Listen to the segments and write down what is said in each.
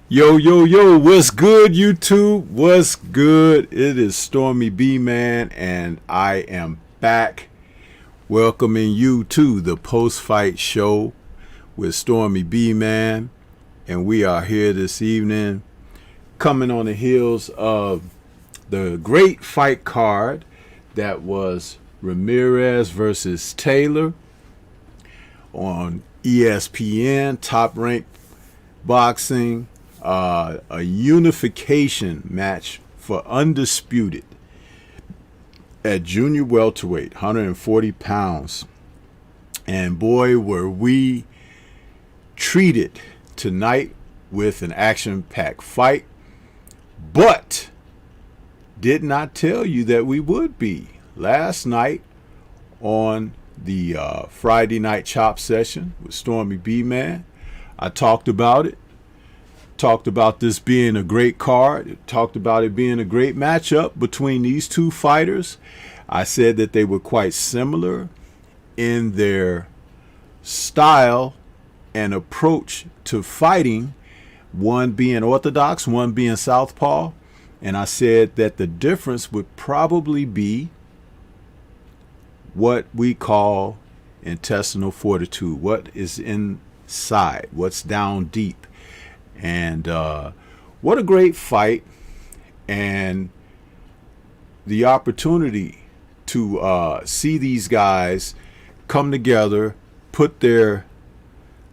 Yo, yo, yo, what's good, YouTube? What's good? It is STORMYBMAN, and I am back welcoming you to the post-fight show with STORMYBMAN, and we are here this evening coming on the heels of the great fight card that was RAMIREZ versus Taylor on ESPN, Top Rank Boxing. A unification match for Undisputed at junior welterweight, 140 pounds. And boy, were we treated tonight with an action-packed fight, but did not tell you that we would be. Last night on the Friday night chop session with STORMYBMAN, I talked about it. Talked about this being a great card. Talked about it being a great matchup between these two fighters. I said that they were quite similar in their style and approach to fighting, one being orthodox, one being southpaw. And I said that the difference would probably be what we call intestinal fortitude, what is inside, what's down deep. And what a great fight, and the opportunity to see these guys come together, put their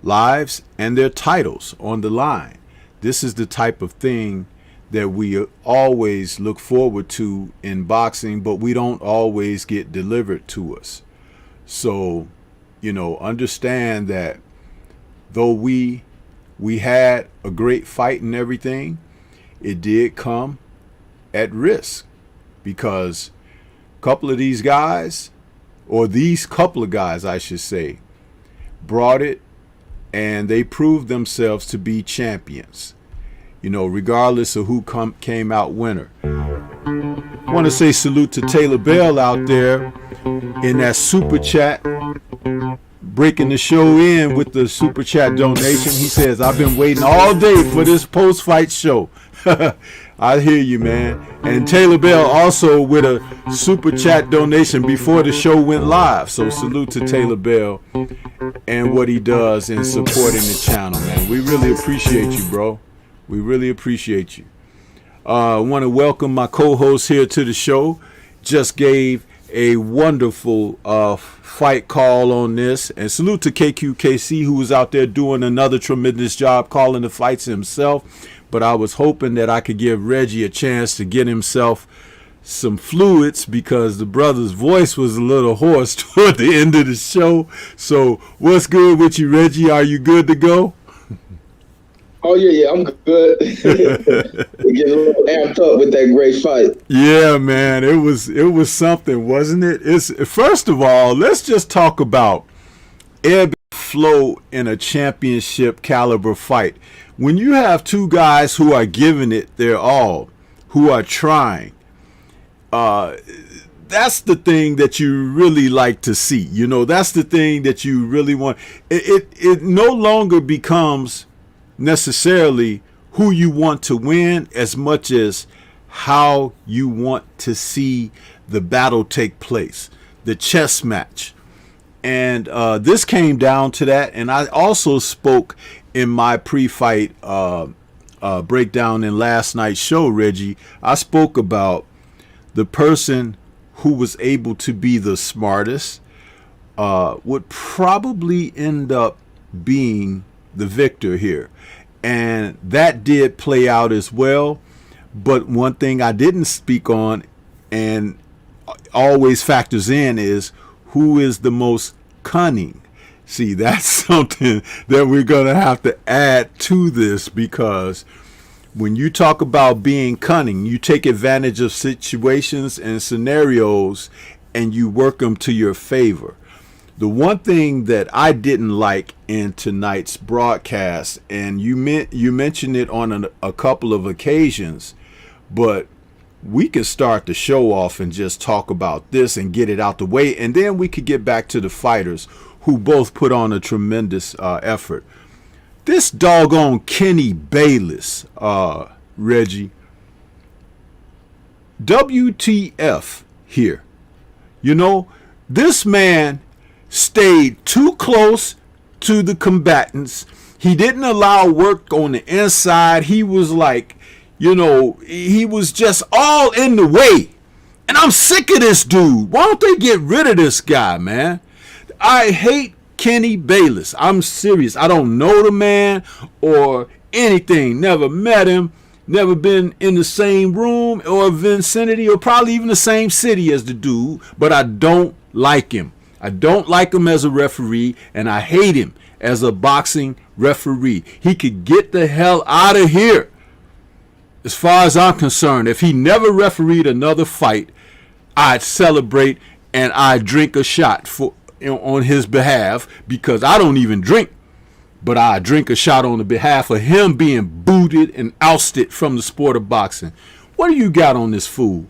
lives and their titles on the line. This is the type of thing that we always look forward to in boxing, but we don't always get delivered to us. So, understand that though we had a great fight and everything, it did come at risk, because a couple of these guys, or these couple of guys, I should say, brought it, and they proved themselves to be champions, regardless of who came out winner. I want to say salute to Taylor Bell out there in that super chat, breaking the show in with the super chat donation. He says, I've been waiting all day for this post-fight show. I hear you, man. And Taylor Bell also with a super chat donation before the show went live. So salute to Taylor Bell and what he does in supporting the channel, man. We really appreciate you, bro. We really appreciate you. I want to welcome my co-host here to the show. Just gave a wonderful fight call on this. And salute to KQKC, who was out there doing another tremendous job calling the fights himself. But I was hoping that I could give Reggie a chance to get himself some fluids, because the brother's voice was a little hoarse toward the end of the show. So what's good with you, Reggie? Are you good to go? Oh, yeah, I'm good. We get a little amped up with that great fight. Yeah, man, it was something, wasn't it? First of all, let's just talk about ebb and flow in a championship caliber fight. When you have two guys who are giving it their all, who are trying, that's the thing that you really like to see. That's the thing that you really want. It no longer becomes necessarily who you want to win as much as how you want to see the battle take place, the chess match. And this came down to that. And I also spoke in my pre-fight breakdown in last night's show, Reggie. I spoke about the person who was able to be the smartest would probably end up being the victor here. And that did play out as well. But one thing I didn't speak on, and always factors in, is who is the most cunning. See, that's something that we're going to have to add to this, because when you talk about being cunning, you take advantage of situations and scenarios and you work them to your favor. The one thing that I didn't like in tonight's broadcast, and you mentioned it on a couple of occasions, but we could start the show off and just talk about this and get it out the way, and then we could get back to the fighters who both put on a tremendous effort. This doggone Kenny Bayless, Reggie, WTF here. This man stayed too close to the combatants. He didn't allow work on the inside. He was like, he was just all in the way. And I'm sick of this dude. Why don't they get rid of this guy, man? I hate Kenny Bayless. I'm serious. I don't know the man or anything. Never met him. Never been in the same room or vicinity or probably even the same city as the dude. But I don't like him. I don't like him as a referee, and I hate him as a boxing referee. He could get the hell out of here. As far as I'm concerned, if he never refereed another fight, I'd celebrate and I'd drink a shot on his behalf, because I don't even drink, but I drink a shot on the behalf of him being booted and ousted from the sport of boxing. What do you got on this fool?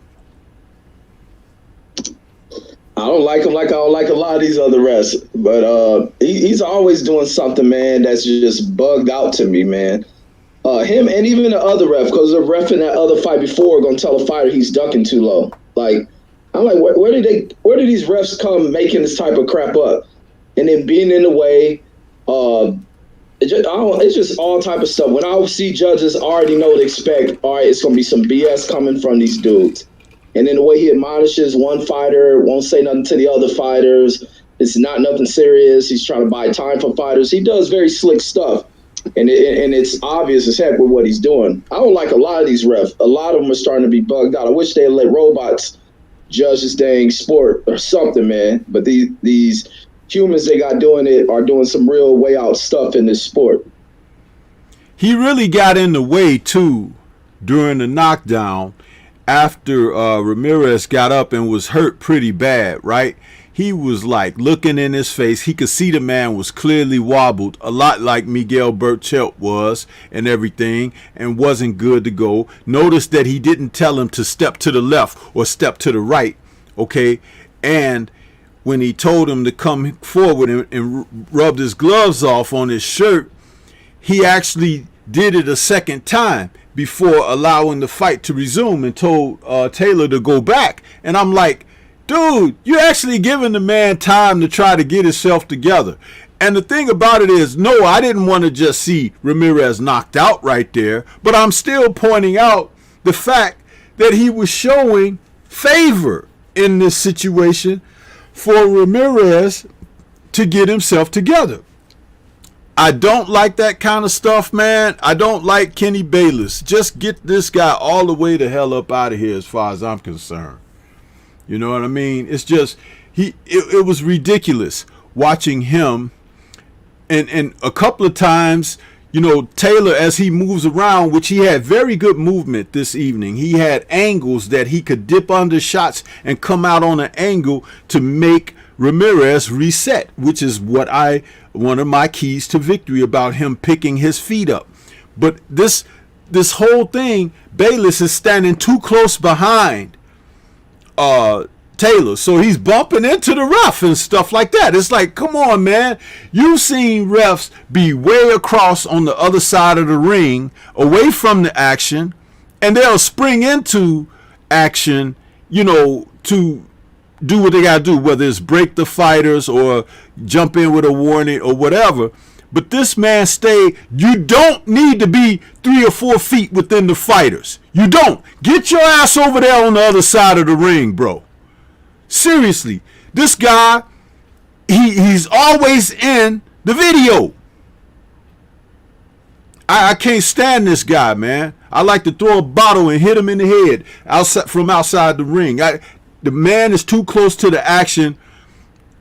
I don't like him like I don't like a lot of these other refs, but he's always doing something, man, that's just bugged out to me, man. Him and even the other ref, because the ref in that other fight before going to tell a fighter he's ducking too low. Like, I'm like, where did these refs come making this type of crap up? And then being in the way, it's just all type of stuff. When I see judges, I already know to expect, all right, it's going to be some BS coming from these dudes. And then the way he admonishes one fighter, won't say nothing to the other fighters. It's not nothing serious. He's trying to buy time for fighters. He does very slick stuff. and it's obvious as heck with what he's doing. I don't like a lot of these refs. A lot of them are starting to be bugged out. I wish they'd let robots judge this dang sport or something, man. But these humans they got doing it are doing some real way out stuff in this sport. He really got in the way too during the knockdown after Ramirez got up and was hurt pretty bad, right? He was like looking in his face. He could see the man was clearly wobbled, a lot like Miguel Berchelt was and everything, and wasn't good to go. Notice that he didn't tell him to step to the left or step to the right, okay? And when he told him to come forward and rubbed his gloves off on his shirt, he actually did it a second time before allowing the fight to resume and told Taylor to go back. And I'm like, dude, you're actually giving the man time to try to get himself together. And the thing about it is, no, I didn't want to just see Ramirez knocked out right there, but I'm still pointing out the fact that he was showing favor in this situation for Ramirez to get himself together. I don't like that kind of stuff, man. I don't like Kenny Bayless. Just get this guy all the way the hell up out of here as far as I'm concerned. You know what I mean? It's just, it was ridiculous watching him. And a couple of times, you know, Taylor, as he moves around, which he had very good movement this evening. He had angles that he could dip under shots and come out on an angle to make Ramirez reset, which is one of my keys to victory about him picking his feet up. But this whole thing, Bayless is standing too close behind Taylor, so he's bumping into the ref and stuff like that. It's like, come on, man. You've seen refs be way across on the other side of the ring, away from the action, and they'll spring into action, you know, to do what they got to do, whether it's break the fighters or jump in with a warning or whatever. But this man stayed. You don't need to be 3 or 4 feet within the fighters. You don't. Get your ass over there on the other side of the ring, bro. Seriously, this guy, he's always in the video. I can't stand this guy, man. I like to throw a bottle and hit him in the head from outside the ring. The man is too close to the action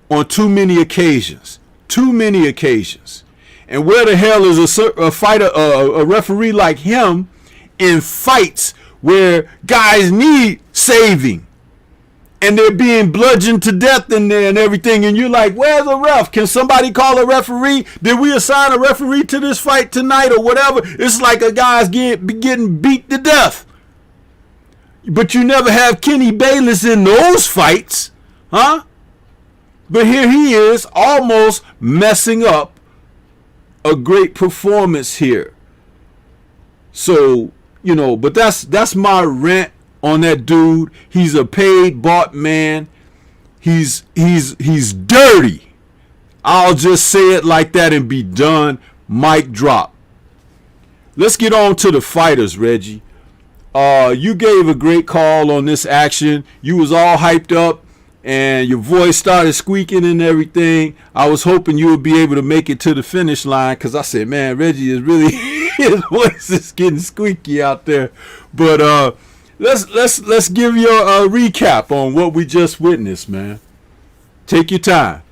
on too many occasions. Too many occasions. And where the hell is a fighter, a referee like him in fights where guys need saving? And they're being bludgeoned to death in there and everything. And you're like, where's the ref? Can somebody call a referee? Did we assign a referee to this fight tonight or whatever? It's like a guy's getting beat to death. But you never have Kenny Bayless in those fights, huh? But here he is almost messing up a great performance here. So, you know, but that's my rant on that dude. He's a paid, bought man. He's dirty. I'll just say it like that and be done. Mic drop. Let's get on to the fighters, Reggie. You gave a great call on this action. You was all hyped up and your voice started squeaking and everything. I was hoping you would be able to make it to the finish line, because I said, man, Reggie is really his voice is getting squeaky out there. But let's give you a recap on what we just witnessed, man. Take your time.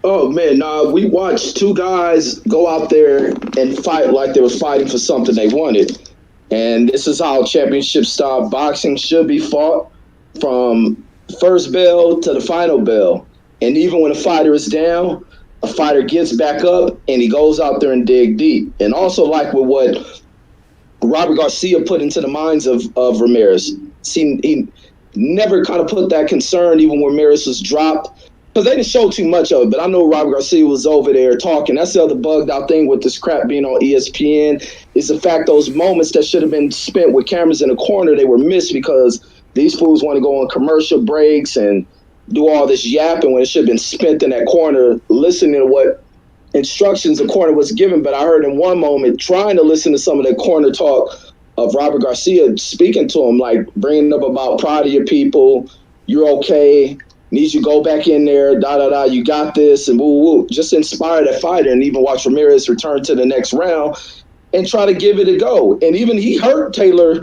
Oh man, we watched two guys go out there and fight like they were fighting for something they wanted. And this is how championship style boxing should be fought, from first bell to the final bell. And even when a fighter is down, a fighter gets back up and he goes out there and dig deep. And also, like with what Robert Garcia put into the minds of Ramirez, he never kind of put that concern even when Ramirez was dropped, because they didn't show too much of it. But I know Robert Garcia was over there talking. That's the other bugged out thing with this crap being on ESPN, is the fact those moments that should have been spent with cameras in the corner, they were missed because these fools want to go on commercial breaks and do all this yapping when it should have been spent in that corner listening to what instructions the corner was given. But I heard in one moment, trying to listen to some of the corner talk of Robert Garcia speaking to him, like bringing up about proud of your people, you're okay, need you to go back in there, you got this, and woo woo. Just inspire that fighter, and even watch Ramirez return to the next round and try to give it a go. And even he hurt Taylor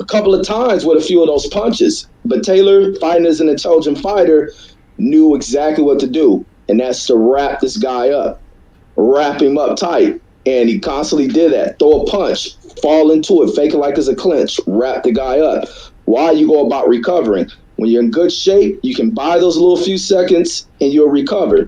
a couple of times with a few of those punches. But Taylor, fighting as an intelligent fighter, knew exactly what to do, and that's to wrap this guy up, wrap him up tight. And he constantly did that. Throw a punch, fall into it, fake it like it's a clinch, wrap the guy up. While you go about recovering. When you're in good shape, you can buy those little few seconds and you'll recover.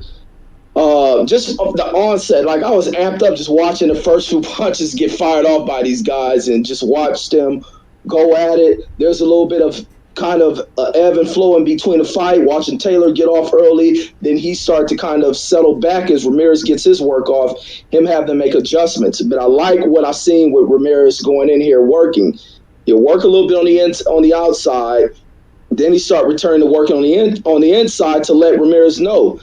Just the onset, like I was amped up just watching the first few punches get fired off by these guys and just watch them go at it. There's a little bit of kind of ebb and flow in between the fight, watching Taylor get off early. Then he started to kind of settle back as Ramirez gets his work off, him have to make adjustments. But I like what I've seen with Ramirez going in here working. He'll work a little bit on the outside. Then he start returning to working on the inside to let Ramirez know,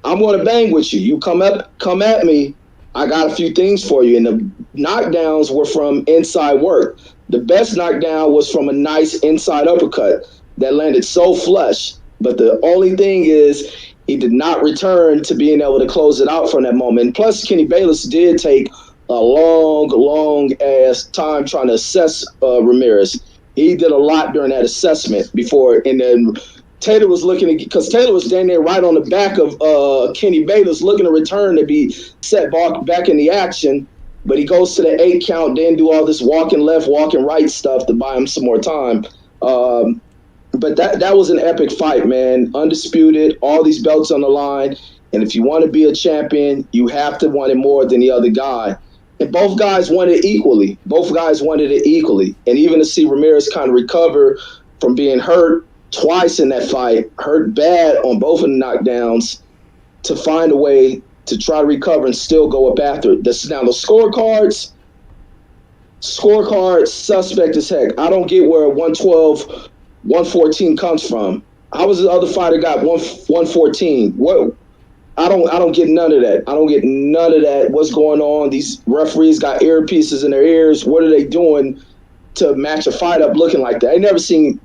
I'm going to bang with you. You come at me. I got a few things for you. And the knockdowns were from inside work. The best knockdown was from a nice inside uppercut that landed so flush. But the only thing is he did not return to being able to close it out from that moment. And plus, Kenny Bayless did take a long ass time trying to assess Ramirez. He did a lot during that assessment before, and then Taylor was looking because Taylor was standing there right on the back of Kenny Bayless, looking to return to be set back in the action. But he goes to the 8 count, then do all this walking left, walking right stuff to buy him some more time. But that was an epic fight, man. Undisputed, all these belts on the line, and if you want to be a champion, you have to want it more than the other guy. And both guys wanted it equally. And even to see Ramirez kind of recover from being hurt twice in that fight, hurt bad on both of the knockdowns, to find a way to try to recover and still go up after it. Now, the scorecards, suspect as heck. I don't get where 112, 114 comes from. How was the other fighter got 114? What? I don't get none of that. What's going on? These referees got earpieces in their ears. What are they doing to match a fight up looking like that? I never seen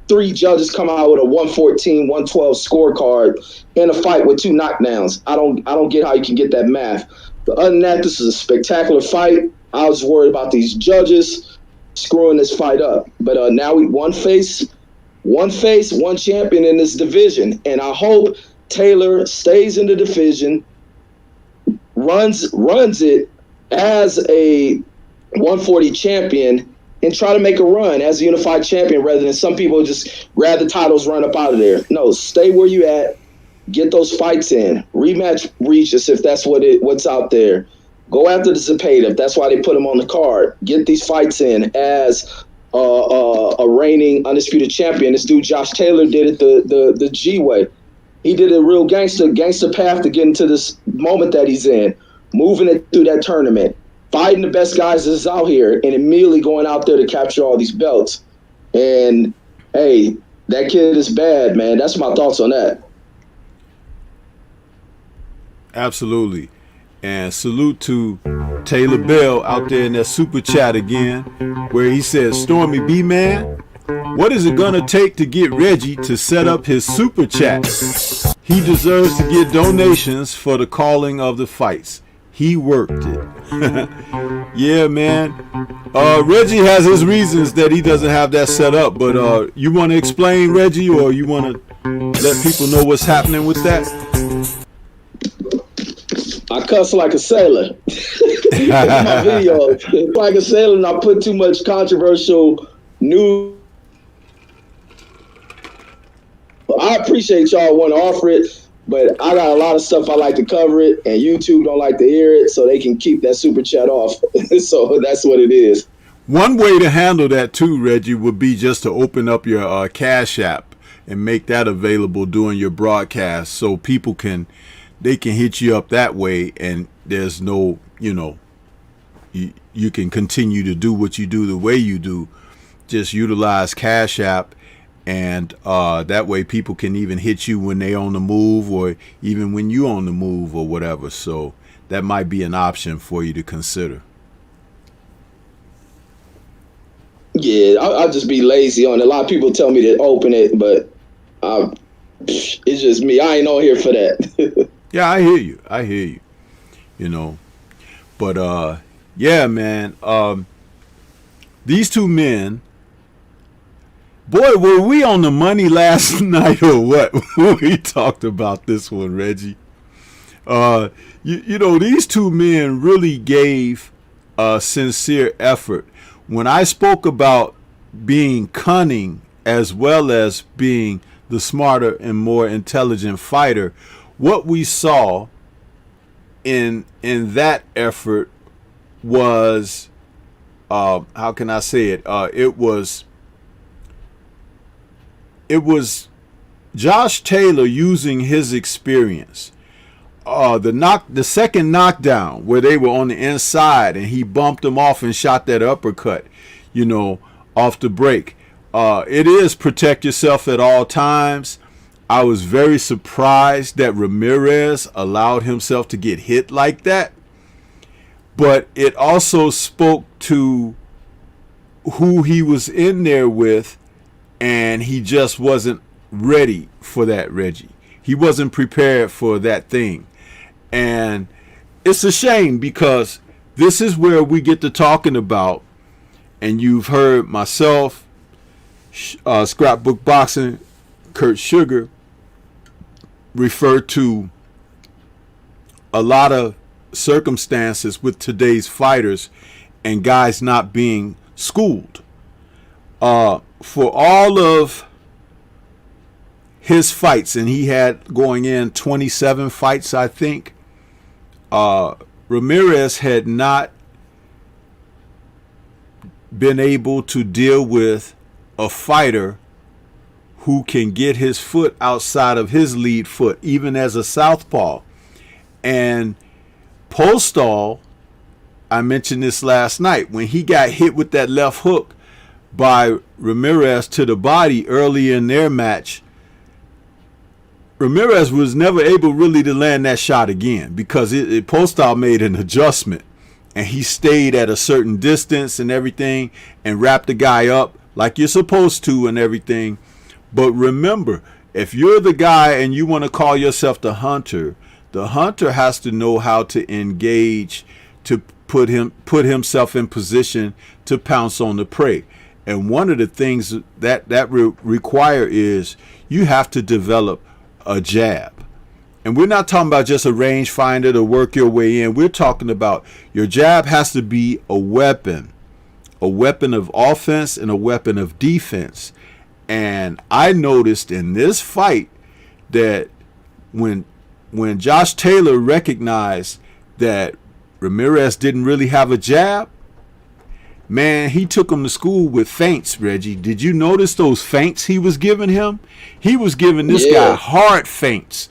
3 judges come out with a 114, 112 scorecard in a fight with 2 knockdowns. I don't get how you can get that math. But other than that, this is a spectacular fight. I was worried about these judges screwing this fight up. But now we one face, one champion in this division. And I hope Taylor stays in the division, runs it as a 140 champion, and try to make a run as a unified champion rather than some people just grab the titles, run up out of there. No, stay where you at, get those fights in, rematch Regis if that's what's out there. Go after the Zepeda if that's why they put him on the card. Get these fights in as a reigning undisputed champion. This dude Josh Taylor did it the G way. He did a real gangster path to get into this moment that he's in, moving it through that tournament, fighting the best guys that's out here, and immediately going out there to capture all these belts. And, hey, that kid is bad, man. That's my thoughts on that. Absolutely. And salute to Taylor Bell out there in that super chat again, where he says, Stormy B-Man, what is it gonna take to get Reggie to set up his super chat? He deserves to get donations for the calling of the fights. He worked it. Yeah, man. Reggie has his reasons that he doesn't have that set up, but you want to explain, Reggie, or you want to let people know what's happening with that? I cuss like a sailor. In my video, like a sailor, and I put too much controversial news. I appreciate y'all want to offer it, but I got a lot of stuff I like to cover it, and YouTube don't like to hear it, so they can keep that super chat off. So that's what it is. One way to handle that too, Reggie, would be just to open up your Cash App and make that available during your broadcast, so people can hit you up that way, and there's no, you can continue to do what you do the way you do. Just utilize Cash App. And that way people can even hit you when they on the move, or even when you on the move or whatever. So that might be an option for you to consider. Yeah, I'll just be lazy on it. A lot of people tell me to open it, but It's just me. I ain't on here for that. Yeah, I hear you. I hear you. You know, but yeah, man. These two men, boy, were we on the money last night or what? We talked about this one, Reggie. You know, these two men really gave a sincere effort. When I spoke about being cunning as well as being the smarter and more intelligent fighter, what we saw in that effort was, how can I say it? It was Josh Taylor using his experience. The second knockdown where they were on the inside and he bumped them off and shot that uppercut, you know, off the break. It is protect yourself at all times. I was very surprised that Ramirez allowed himself to get hit like that. But it also spoke to who he was in there with, and he just wasn't ready for that, Reggie. He wasn't prepared for that thing. And it's a shame because this is where we get to talking about, and you've heard myself, Scrapbook Boxing, Kurt Sugar, refer to a lot of circumstances with today's fighters and guys not being schooled. For all of his fights, and he had going in 27 fights, I think, Ramirez had not been able to deal with a fighter who can get his foot outside of his lead foot, even as a southpaw. And Postol, I mentioned this last night, when he got hit with that left hook by Ramirez to the body early in their match, Ramirez was never able really to land that shot again because Postol made an adjustment and he stayed at a certain distance and everything and wrapped the guy up like you're supposed to and everything. But remember, if you're the guy and you want to call yourself the hunter has to know how to engage, to put himself in position to pounce on the prey. And one of the things that require is you have to develop a jab. And we're not talking about just a rangefinder to work your way in. We're talking about your jab has to be a weapon of offense and a weapon of defense. And I noticed in this fight that when Josh Taylor recognized that Ramirez didn't really have a jab, man, he took him to school with feints, Reggie. Did you notice those feints he was giving him? He was giving this guy hard feints.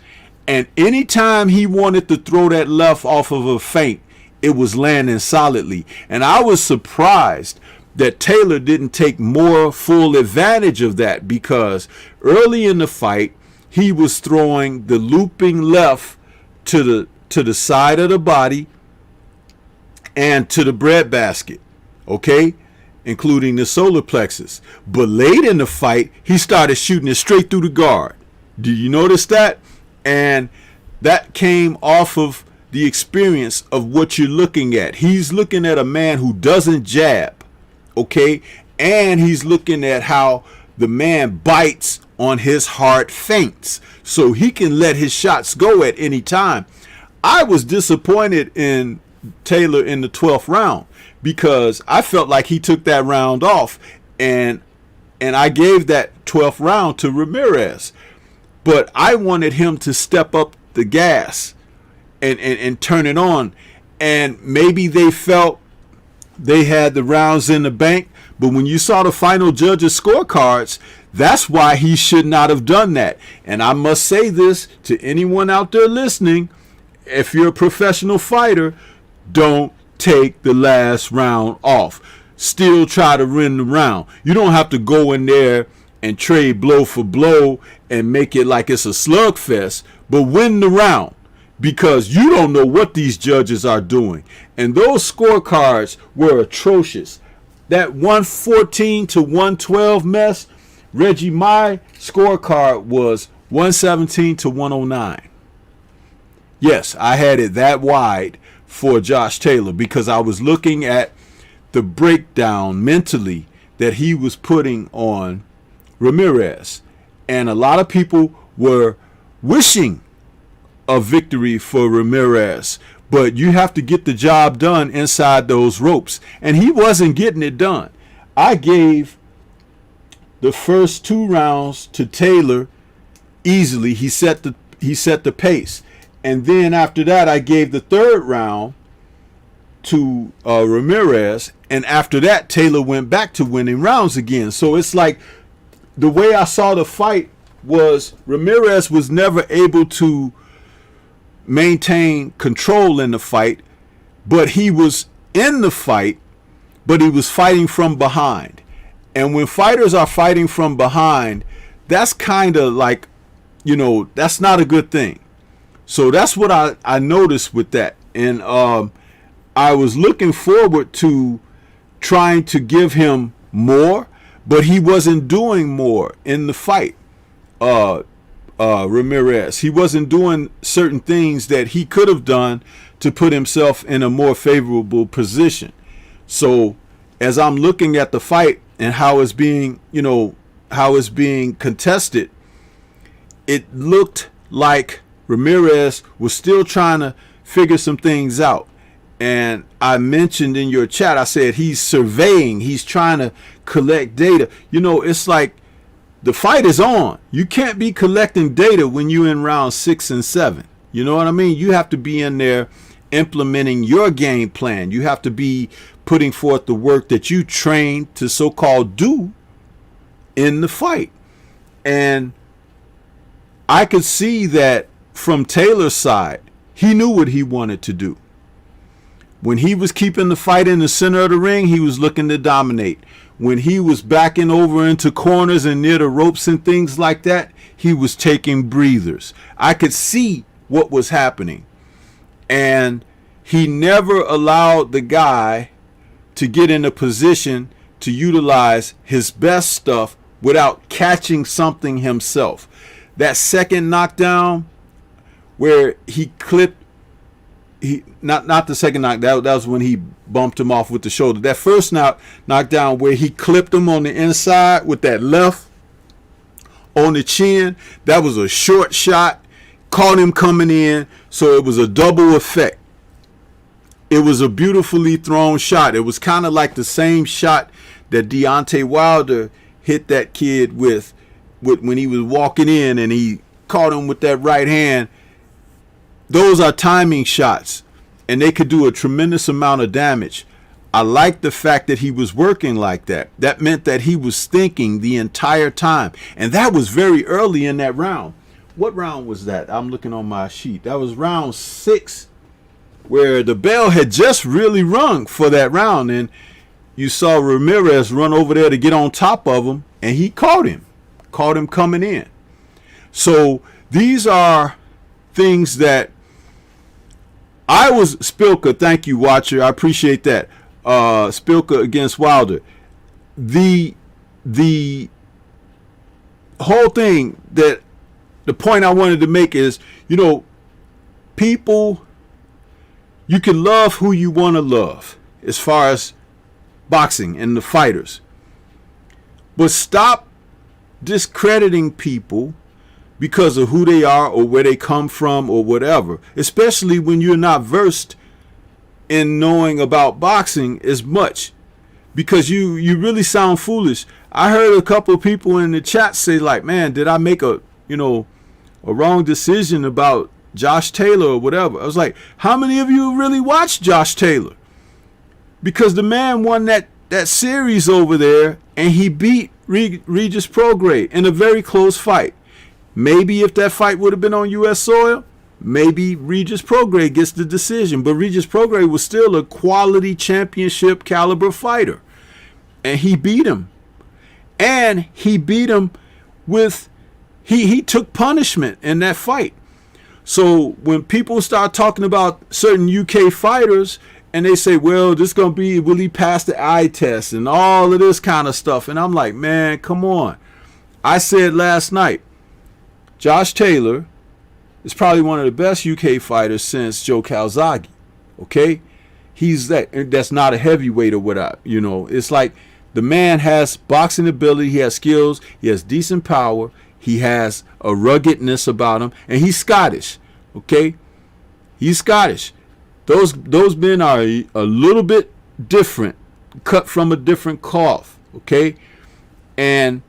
And anytime he wanted to throw that left off of a feint, it was landing solidly. And I was surprised that Taylor didn't take more full advantage of that, because early in the fight, he was throwing the looping left to the side of the body and to the breadbasket, okay, including the solar plexus. But late in the fight, he started shooting it straight through the guard. Do you notice that? And that came off of the experience of what you're looking at. He's looking at a man who doesn't jab, okay, and he's looking at how the man bites on his hard feints so he can let his shots go at any time. I was disappointed in Taylor in the 12th round because I felt like he took that round off, and I gave that 12th round to Ramirez. But I wanted him to step up the gas and turn it on. And maybe they felt they had the rounds in the bank. But when you saw the final judges' scorecards, that's why he should not have done that. And I must say this to anyone out there listening. If you're a professional fighter, don't take the last round off. Still try to win the round. You don't have to go in there and trade blow for blow and make it like it's a slugfest, but win the round, because you don't know what these judges are doing. And those scorecards were atrocious. That 114 to 112 mess, Reggie, my scorecard was 117 to 109. Yes, I had it that wide for Josh Taylor because I was looking at the breakdown mentally that he was putting on Ramirez. And a lot of people were wishing a victory for Ramirez, but you have to get the job done inside those ropes. And he wasn't getting it done. I gave the first 2 rounds to Taylor easily. He set the pace. And then after that, I gave the 3rd round to Ramirez. And after that, Taylor went back to winning rounds again. So it's like the way I saw the fight was Ramirez was never able to maintain control in the fight, but he was in the fight, but he was fighting from behind. And when fighters are fighting from behind, that's kind of like, that's not a good thing. So that's what I noticed with that. And I was looking forward to trying to give him more, but he wasn't doing more in the fight. Ramirez, he wasn't doing certain things that he could have done to put himself in a more favorable position. So as I'm looking at the fight and how it's being, how it's being contested, it looked like Ramirez was still trying to figure some things out. And I mentioned in your chat, I said he's surveying, he's trying to collect data. It's like the fight is on. You can't be collecting data when you're in round 6 and 7. You know what I mean? You have to be in there implementing your game plan. You have to be putting forth the work that you trained to so-called do in the fight. And I could see that from Taylor's side, he knew what he wanted to do. When he was keeping the fight in the center of the ring, he was looking to dominate. When he was backing over into corners and near the ropes and things like that, he was taking breathers. I could see what was happening. And he never allowed the guy to get in a position to utilize his best stuff without catching something himself. That second knockdown where he clipped, not the second knock, that was when he bumped him off with the shoulder. That first knockdown where he clipped him on the inside with that left on the chin, that was a short shot, caught him coming in, so it was a double effect. It was a beautifully thrown shot. It was kind of like the same shot that Deontay Wilder hit that kid with when he was walking in and he caught him with that right hand. Those are timing shots, and they could do a tremendous amount of damage. I like the fact that he was working like that. That meant that he was thinking the entire time, and that was very early in that round. What round was that? I'm looking on my sheet. That was round 6, where the bell had just really rung for that round, and you saw Ramirez run over there to get on top of him, and he caught him coming in. So these are things that I was Spilka. Thank you, watcher. I appreciate that. Spilka against Wilder. The whole thing, that the point I wanted to make is, people, you can love who you want to love as far as boxing and the fighters, but stop discrediting people because of who they are or where they come from or whatever, especially when you're not versed in knowing about boxing as much, because you really sound foolish. I heard a couple of people in the chat say, like, man, did I make a wrong decision about Josh Taylor or whatever? I was like, how many of you really watched Josh Taylor? Because the man won that series over there, and he beat Regis Prograis in a very close fight. Maybe if that fight would have been on U.S. soil, maybe Regis Prograis gets the decision. But Regis Prograis was still a quality championship caliber fighter. And he beat him. And he beat him with, he took punishment in that fight. So when people start talking about certain UK fighters, and they say, well, this going to be, will he pass the eye test and all of this kind of stuff. And I'm like, man, come on. I said last night, Josh Taylor is probably one of the best UK fighters since Joe Calzaghe. Okay, that's not a heavyweight or whatever. You know, it's like the man has boxing ability, he has skills, he has decent power, he has a ruggedness about him, and he's Scottish. Okay, he's Scottish. Those men are a little bit different, cut from a different cloth. Okay, and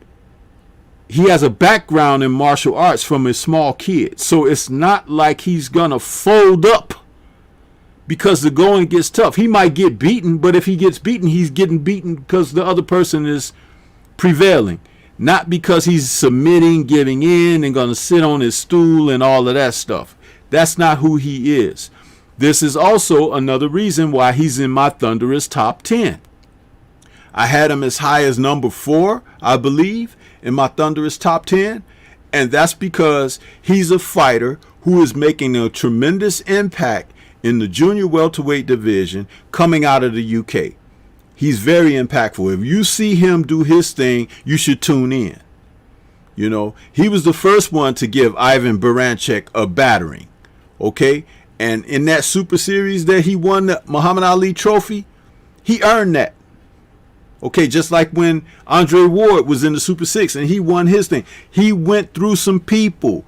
he has a background in martial arts from a small kid, so it's not like he's gonna fold up because the going gets tough. He might get beaten, but if he gets beaten, he's getting beaten because the other person is prevailing, not because he's submitting, giving in, and gonna sit on his stool and all of that stuff. That's not who he is. This is also another reason why he's in my thunderous top 10. I had him as high as number 4, I believe, in my thunderous top 10, and that's because he's a fighter who is making a tremendous impact in the junior welterweight division coming out of the UK. He's very impactful. If you see him do his thing, you should tune in. You know, he was the first one to give Ivan Baranchyk a battering. Okay, and in that Super Series that he won the Muhammad Ali trophy, he earned that. Okay, just like when Andre Ward was in the Super 6 and he won his thing. He went through some people,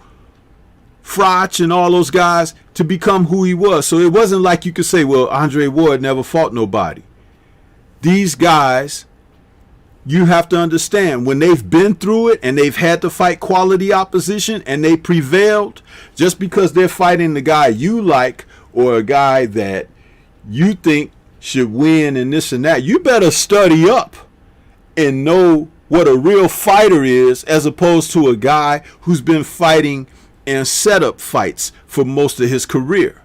Froch and all those guys, to become who he was. So it wasn't like you could say, well, Andre Ward never fought nobody. These guys, you have to understand, when they've been through it and they've had to fight quality opposition and they prevailed, just because they're fighting the guy you like or a guy that you think should win and this and that, you better study up and know what a real fighter is, as opposed to a guy who's been fighting in setup fights for most of his career.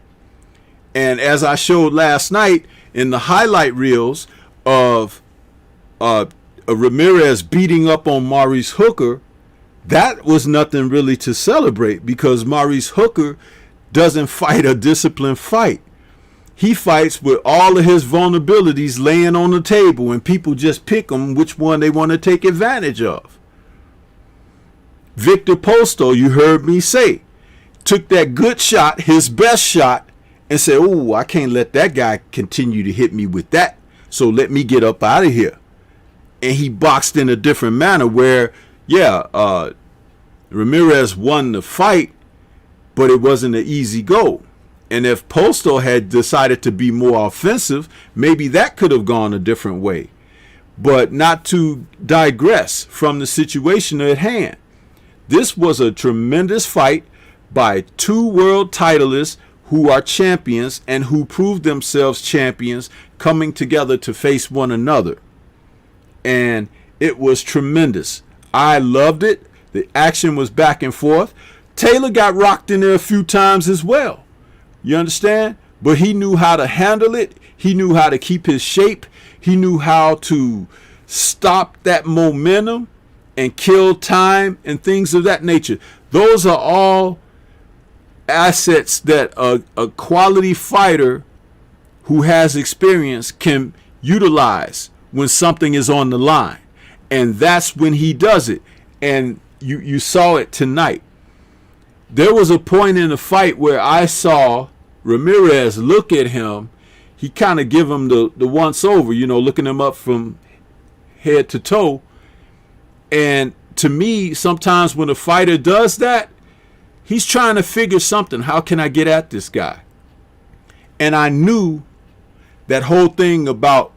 And as I showed last night in the highlight reels of Ramirez beating up on Maurice Hooker, that was nothing really to celebrate, because Maurice Hooker doesn't fight a disciplined fight. He fights with all of his vulnerabilities laying on the table, and people just pick him which one they want to take advantage of. Victor Postol, you heard me say, took that good shot, his best shot, and said, oh, I can't let that guy continue to hit me with that, so let me get up out of here. And he boxed in a different manner where, yeah, Ramirez won the fight, but it wasn't an easy go. And if Postol had decided to be more offensive, maybe that could have gone a different way. But not to digress from the situation at hand. This was a tremendous fight by two world titleists who are champions and who proved themselves champions, coming together to face one another. And it was tremendous. I loved it. The action was back and forth. Taylor got rocked in there a few times as well. You understand? But he knew how to handle it. He knew how to keep his shape. He knew how to stop that momentum and kill time and things of that nature. Those are all assets that a quality fighter who has experience can utilize when something is on the line. And that's when he does it. And you saw it tonight. There was a point in the fight where I saw Ramirez look at him. He kind of give him the once over, you know, looking him up from head to toe. And to me, sometimes when a fighter does that, he's trying to figure something. How can I get at this guy? And I knew that whole thing about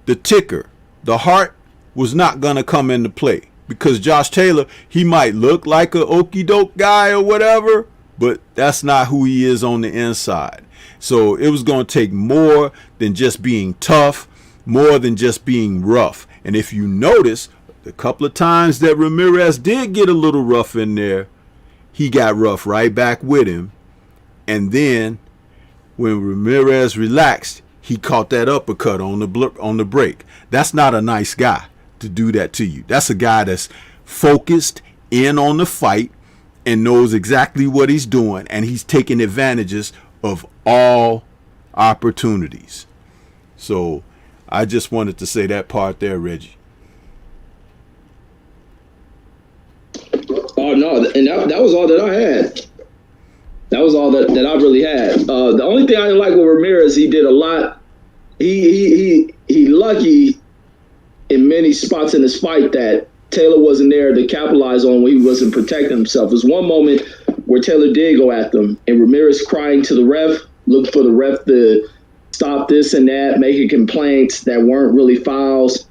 the ticker, the heart, was not going to come into play. Because Josh Taylor, he might look like a okie doke guy or whatever, but that's not who he is on the inside. So it was going to take more than just being tough, more than just being rough. And if you notice, the couple of times that Ramirez did get a little rough in there, he got rough right back with him. And then when Ramirez relaxed, he caught that uppercut on the break. That's not a nice guy to do that to you. That's a guy that's focused in on the fight and knows exactly what he's doing, and he's taking advantages of all opportunities. So I just wanted to say that part there, Reggie. Oh Oh no, and that was all that I had. That was all that I really had. The only thing I didn't like with Ramirez, he did a lot. He lucky in many spots in this fight that Taylor wasn't there to capitalize on when he wasn't protecting himself. There was one moment where Taylor did go at them, and Ramirez crying to the ref, looking for the ref to stop this and that, making complaints that weren't really fouls.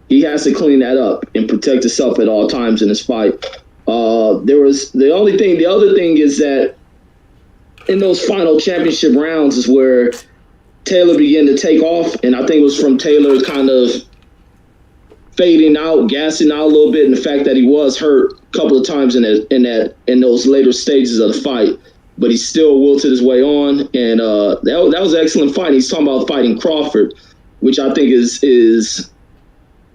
He has to clean that up and protect himself at all times in this fight. The other thing is that in those final championship rounds is where Taylor began to take off, and I think it was from Taylor kind of fading out, gassing out a little bit, and the fact that he was hurt a couple of times in those later stages of the fight, but he still wilted his way on, and that was an excellent fight. He's talking about fighting Crawford, which I think is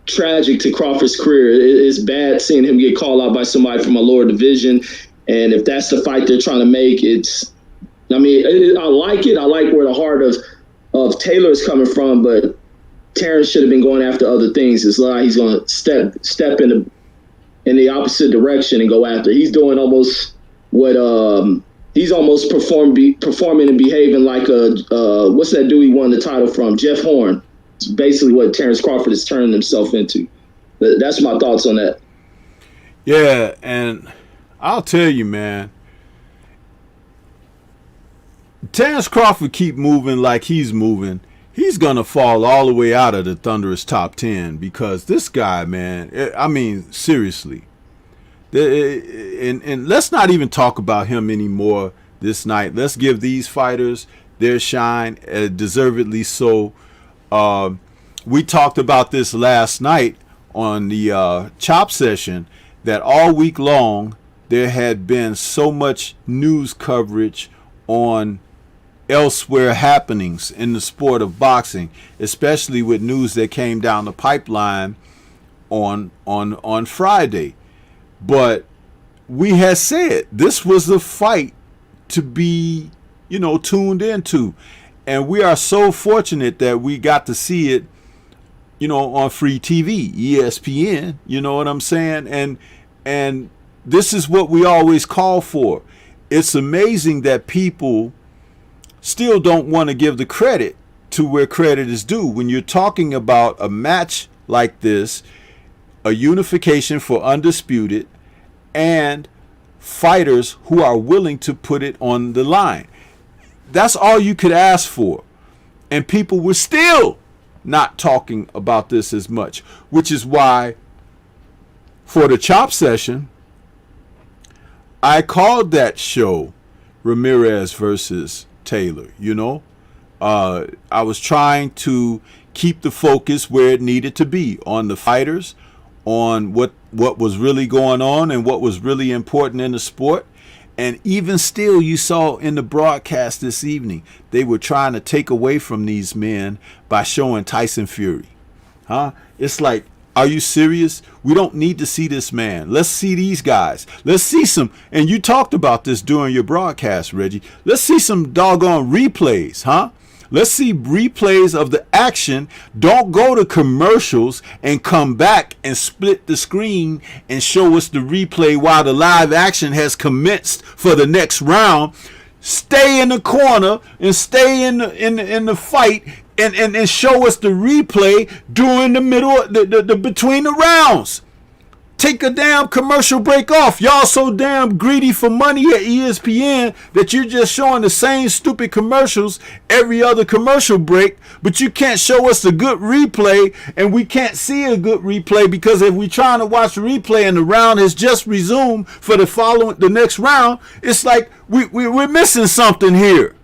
tragic to Crawford's career. It's bad seeing him get called out by somebody from a lower division, and if that's the fight they're trying to make, I like it. I like where the heart of Taylor is coming from, but Terrence should have been going after other things. It's like he's going to step in the opposite direction and go after. He's doing almost what he's almost performing and behaving like what's that dude he won the title from? Jeff Horn. It's basically what Terrence Crawford is turning himself into. But that's my thoughts on that. Yeah, and I'll tell you, man, Terrence Crawford keep moving like he's moving, he's going to fall all the way out of the Thunderous top 10, because this guy, man, I mean, seriously. And let's not even talk about him anymore this night. Let's give these fighters their shine, deservedly so. We talked about this last night on the Chop session, that all week long there had been so much news coverage on elsewhere happenings in the sport of boxing, especially with news that came down the pipeline on Friday. But we had said this was the fight to be, tuned into. And we are so fortunate that we got to see it, on free TV, ESPN, you know what I'm saying? And this is what we always call for. It's amazing that people still don't want to give the credit to where credit is due. When you're talking about a match like this, a unification for Undisputed, and fighters who are willing to put it on the line. That's all you could ask for. And people were still not talking about this as much, which is why for the Chop session, I called that show Ramirez versus Taylor. I was trying to keep the focus where it needed to be, on the fighters, on what was really going on and what was really important in the sport. And even still, you saw in the broadcast this evening, they were trying to take away from these men by showing Tyson Fury. It's like, are you serious? We don't need to see this man. Let's see these guys. Let's see some, and you talked about this during your broadcast, Reggie. Let's see some doggone replays, Let's see replays of the action. Don't go to commercials and come back and split the screen and show us the replay while the live action has commenced for the next round. Stay in the corner and stay in the fight and show us the replay during the middle, the between the rounds. Take a damn commercial break off. Y'all so damn greedy for money at ESPN that you're just showing the same stupid commercials every other commercial break, but you can't show us a good replay, and we can't see a good replay because if we're trying to watch the replay and the round has just resumed for the next round, it's like we're missing something here.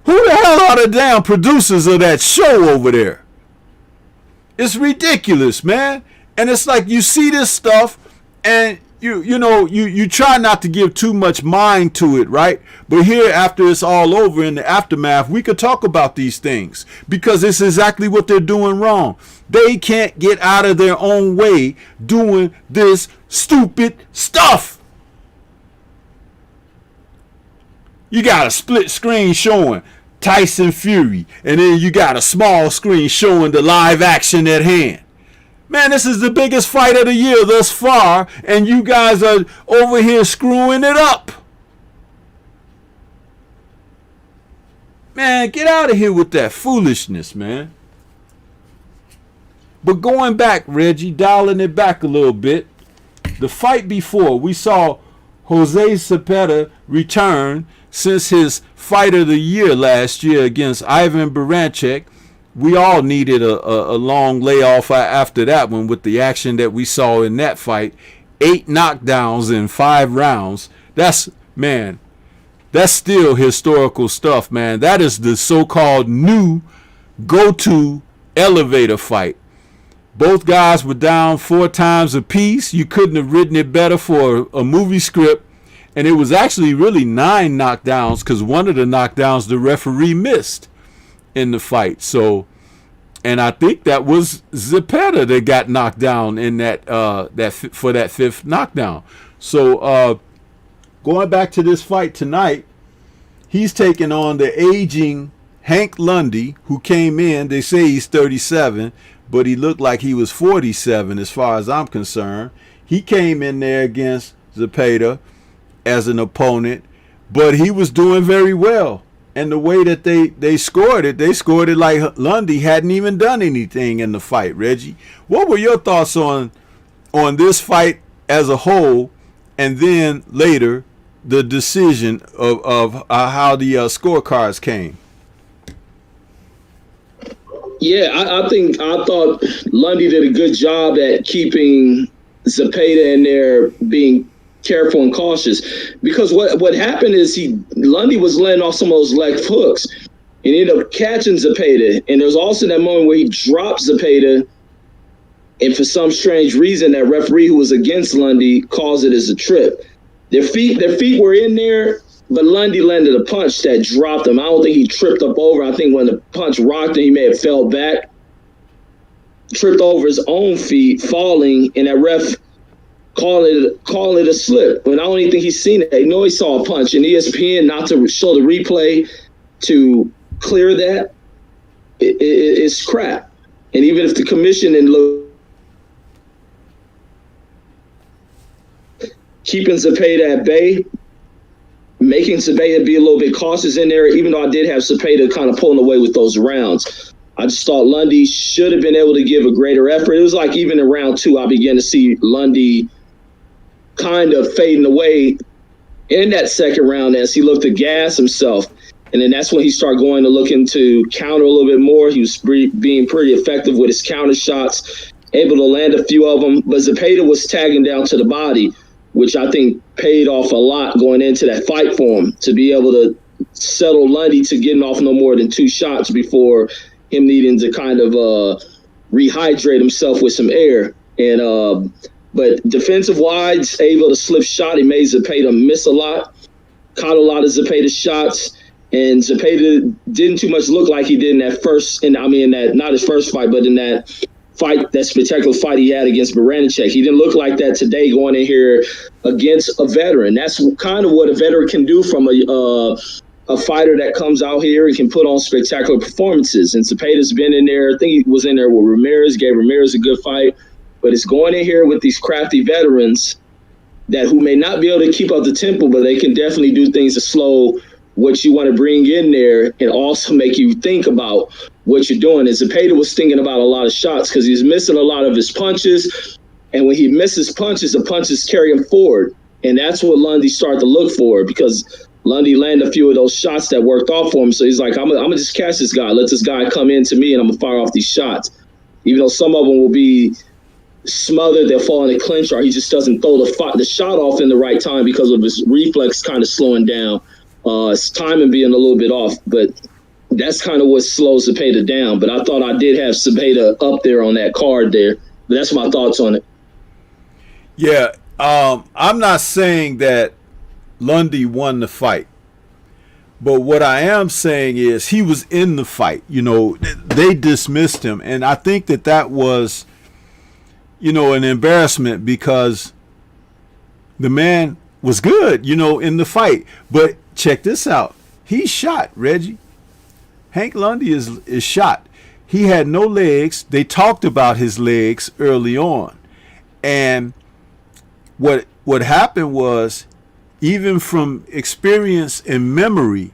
Who the hell are the damn producers of that show over there? It's ridiculous, man. And it's like you see this stuff and you try not to give too much mind to it, right? But here, after it's all over, in the aftermath, we could talk about these things because it's exactly what they're doing wrong. They can't get out of their own way doing this stupid stuff. You got a split screen showing Tyson Fury, and then you got a small screen showing the live action at hand. Man, this is the biggest fight of the year thus far, and you guys are over here screwing it up. Man, get out of here with that foolishness, man. But going back, Reggie, dialing it back a little bit, the fight before, we saw Jose Zepeda return since his fight of the year last year against Ivan Baranchyk. We all needed a long layoff after that one with the action that we saw in that fight. 8 knockdowns in 5 rounds. That's still historical stuff, man. That is the so-called new go-to elevator fight. Both guys were down 4 times apiece. You couldn't have written it better for a movie script. And it was actually really 9 knockdowns because one of the knockdowns the referee missed in the fight. So, and I think that was Zepeda that got knocked down in that for that 5th knockdown. So going back to this fight tonight, he's taking on the aging Hank Lundy, who came in. They say he's 37, but he looked like he was 47 as far as I'm concerned. He came in there against Zepeda as an opponent, but he was doing very well. And the way that they scored it like Lundy hadn't even done anything in the fight. Reggie, what were your thoughts on this fight as a whole, and then later the decision of how the scorecards came? Yeah, I thought Lundy did a good job at keeping Zepeda in there, being careful and cautious, because what happened is Lundy was letting off some of those left hooks and ended up catching Zepeda. And there's also that moment where he dropped Zepeda, and for some strange reason, that referee who was against Lundy calls it as a trip. Their feet were in there, but Lundy landed a punch that dropped him. I don't think he tripped up over. I think when the punch rocked him, he may have fell back, tripped over his own feet, falling, and that ref call it a slip. When I don't even think he's seen it. I know he saw a punch, and ESPN not to show the replay to clear that, it's crap. And even if the commission and look, keeping Zepeda at bay, making Zepeda be a little bit cautious in there, even though I did have Zepeda kind of pulling away with those rounds. I just thought Lundy should have been able to give a greater effort. It was like even in round 2, I began to see Lundy kind of fading away in that second round as he looked to gas himself. And then that's when he started going to look into counter a little bit more. He was being pretty effective with his counter shots, able to land a few of them. But Zepeda was tagging down to the body, which I think paid off a lot going into that fight for him, to be able to settle Lundy to getting off no more than 2 shots before him needing to kind of rehydrate himself with some air. And but defensive-wise, able to slip shot. He made Zepeda miss a lot, caught a lot of Zepeda's shots, and Zepeda didn't too much look like he did in that first, not his first fight, but in that fight, that spectacular fight he had against Baranchyk. He didn't look like that today going in here against a veteran. That's kind of what a veteran can do from a fighter that comes out here and can put on spectacular performances. And Zepeda's been in there. I think he was in there with Ramirez, gave Ramirez a good fight. But it's going in here with these crafty veterans who may not be able to keep up the tempo, but they can definitely do things to slow what you want to bring in there and also make you think about what you're doing. And Zepeda was thinking about a lot of shots because he's missing a lot of his punches. And when he misses punches, the punches carry him forward. And that's what Lundy started to look for, because Lundy landed a few of those shots that worked off for him. So he's like, I'm going to just catch this guy. Let this guy come into me, and I'm going to fire off these shots. Even though some of them will be smothered, they'll fall in a clinch, or he just doesn't throw the shot off in the right time because of his reflex kind of slowing down, his timing being a little bit off. But that's kind of what slows Zepeda down. But I thought I did have Zepeda up there on that card there. But that's my thoughts on it. Yeah, I'm not saying that Lundy won the fight, but what I am saying is he was in the fight. You know, they dismissed him, and I think that was, you know, an embarrassment, because the man was good, you know, in the fight. But check this out. He's shot, Reggie. Hank Lundy is shot. he had no legs. They talked about his legs early on. And what happened was, even from experience and memory,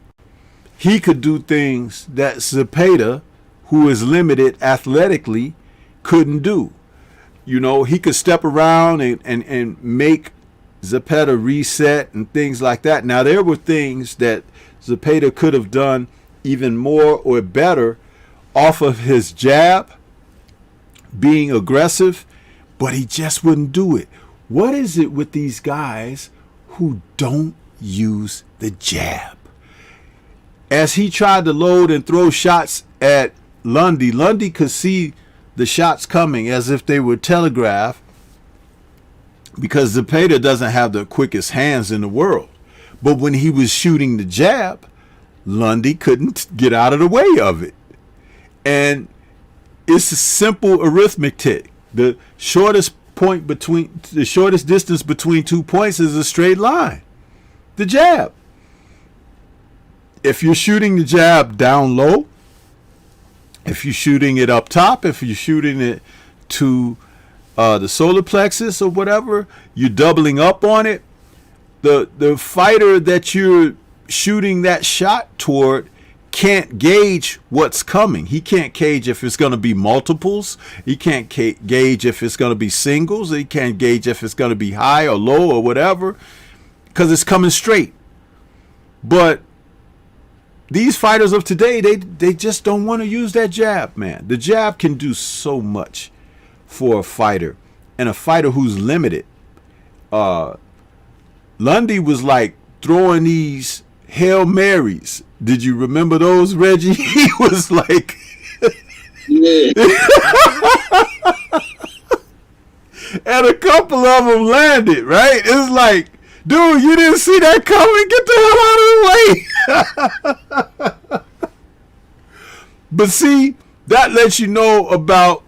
he could do things that Zepeda, who is limited athletically, couldn't do. You know, he could step around and make Zepeda reset and things like that. Now, there were things that Zepeda could have done even more or better off of his jab, being aggressive, but he just wouldn't do it. What is it with these guys who don't use the jab? As he tried to load and throw shots at Lundy, Lundy could see the shots coming as if they were telegraphed, because Zepeda doesn't have the quickest hands in the world. But when he was shooting the jab, Lundy couldn't get out of the way of it. And it's a simple arithmetic. The shortest distance between 2 points is a straight line. The jab. If you're shooting the jab down low, if you're shooting it up top, if you're shooting it to the solar plexus or whatever, you're doubling up on it. The fighter that you're shooting that shot toward can't gauge what's coming. He can't gauge if it's going to be multiples. He can't gauge if it's going to be singles. He can't gauge if it's going to be high or low or whatever, because it's coming straight. But these fighters of today, they just don't want to use that jab, man. The jab can do so much for a fighter, and a fighter who's limited. Lundy was like throwing these Hail Marys. Did you remember those, Reggie? He was like, yeah. And a couple of them landed, right? It's like, dude, you didn't see that coming? Get the hell out of the way. But see, that lets you know about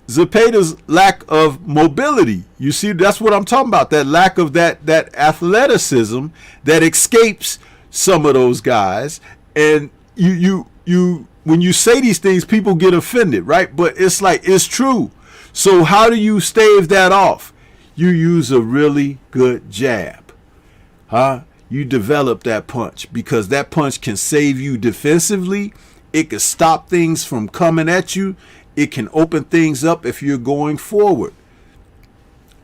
Zepeda's lack of mobility. You see, that's what I'm talking about. That lack of that athleticism that escapes some of those guys. And you when you say these things, people get offended, right? But it's like, it's true. So how do you stave that off? You use a really good jab. You develop that punch, because that punch can save you defensively. It can stop things from coming at you. It can open things up if you're going forward.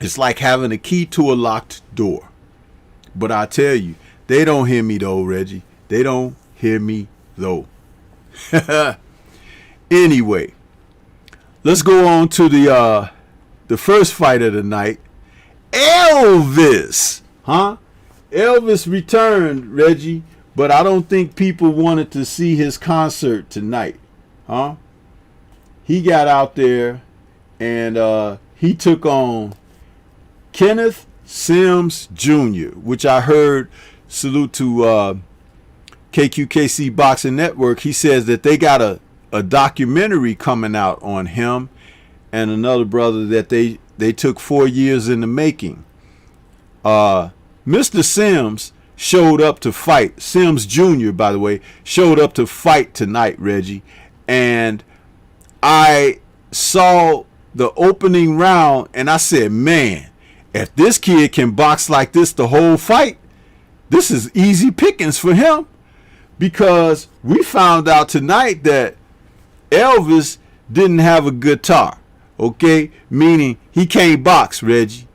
It's like having a key to a locked door. But I tell you, they don't hear me though, Reggie. They don't hear me though. Anyway, let's go on to the first fight of the night. Elvis. Elvis returned, Reggie, but I don't think people wanted to see his concert tonight. He got out there and he took on Kenneth Sims Jr., which I heard, salute to KQKC Boxing Network. He says that they got a documentary coming out on him and another brother that they took 4 years in the making. Mr. Sims showed up to fight. Sims Jr., by the way, showed up to fight tonight, Reggie. And I saw the opening round and I said, man, if this kid can box like this the whole fight, this is easy pickings for him. Because we found out tonight that Elvis didn't have a guitar, okay? Meaning he can't box, Reggie.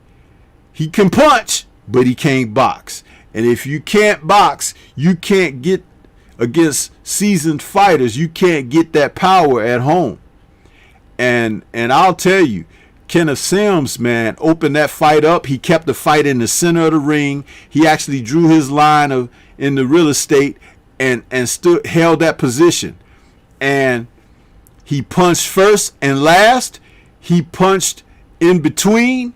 He can punch, but he can't box. And if you can't box, you can't get against seasoned fighters. You can't get that power at home. And I'll tell you, Kenneth Sims, man, opened that fight up. He kept the fight in the center of the ring. He actually drew his line in the real estate and held that position. And he punched first and last. He punched in between.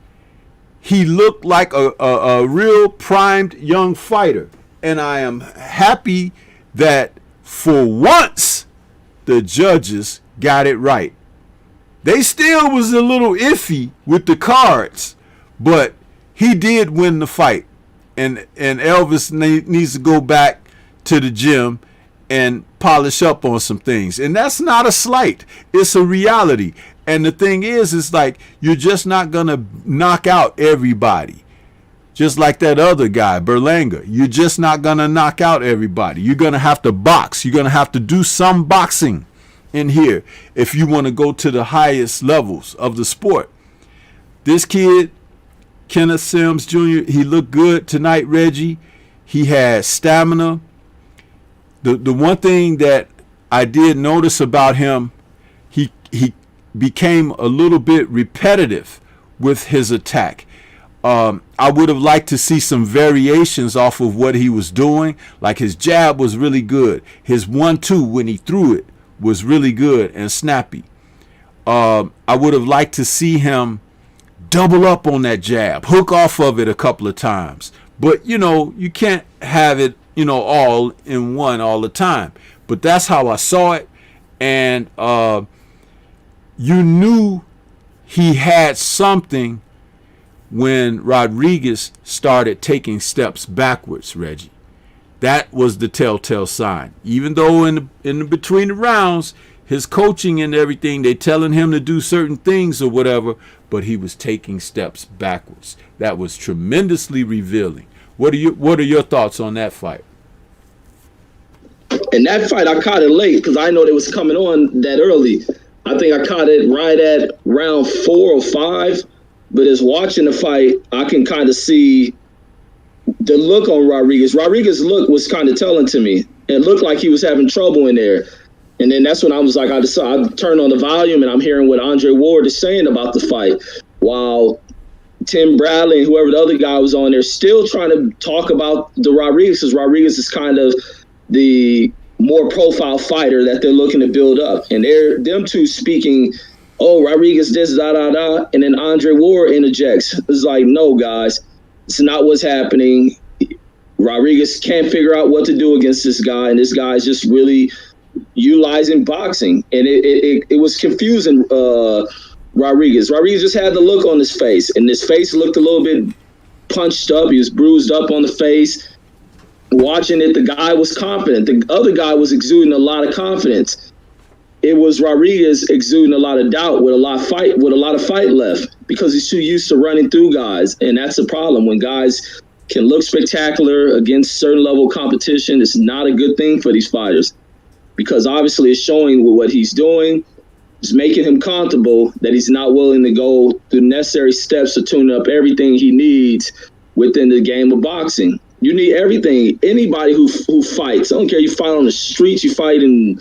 He looked like a real primed young fighter. And I am happy that for once the judges got it right. They still was a little iffy with the cards, but he did win the fight. And Elvis needs to go back to the gym and polish up on some things. And that's not a slight. It's a reality. And the thing is like, you're just not going to knock out everybody. Just like that other guy, Berlanga. You're just not going to knock out everybody. You're going to have to box. You're going to have to do some boxing in here if you want to go to the highest levels of the sport. This kid, Kenneth Sims Jr., he looked good tonight, Reggie. He had stamina. The one thing that I did notice about him, he became a little bit repetitive with his attack. I would have liked to see some variations off of what he was doing. Like his jab was really good. His 1-2 when he threw it was really good and snappy. I would have liked to see him double up on that jab, hook off of it a couple of times. But, you can't have it, all in one all the time. But that's how I saw it. And you knew he had something when Rodriguez started taking steps backwards, Reggie. That was the telltale sign. Even though in between the rounds, his coaching and everything, they telling him to do certain things or whatever, but he was taking steps backwards. That was tremendously revealing. What are your thoughts on that fight? In that fight, I caught it late because I know they was coming on that early. I think I caught it right at round 4 or 5. But as watching the fight, I can kind of see the look on Rodriguez. Rodriguez's look was kind of telling to me. It looked like he was having trouble in there. And then that's when I was like, I turned on the volume and I'm hearing what Andre Ward is saying about the fight. While Tim Bradley and whoever the other guy was on there still trying to talk about the Rodriguez, because Rodriguez is kind of the more profile fighter that they're looking to build up. And them two speaking, oh, Rodriguez this, da-da-da, and then Andre Ward interjects. It's like, no, guys, it's not what's happening. Rodriguez can't figure out what to do against this guy, and this guy is just really utilizing boxing. And it was confusing Rodriguez. Rodriguez just had the look on his face, and his face looked a little bit punched up. He was bruised up on the face. Watching it, the guy was confident. The other guy was exuding a lot of confidence. It was Rodriguez exuding a lot of doubt with a lot of fight left because he's too used to running through guys. And that's the problem. When guys can look spectacular against certain level of competition, it's not a good thing for these fighters because obviously it's showing what he's doing. It's making him comfortable that he's not willing to go through necessary steps to tune up everything he needs within the game of boxing. You need everything. Anybody who fights, I don't care, you fight on the streets, you fight in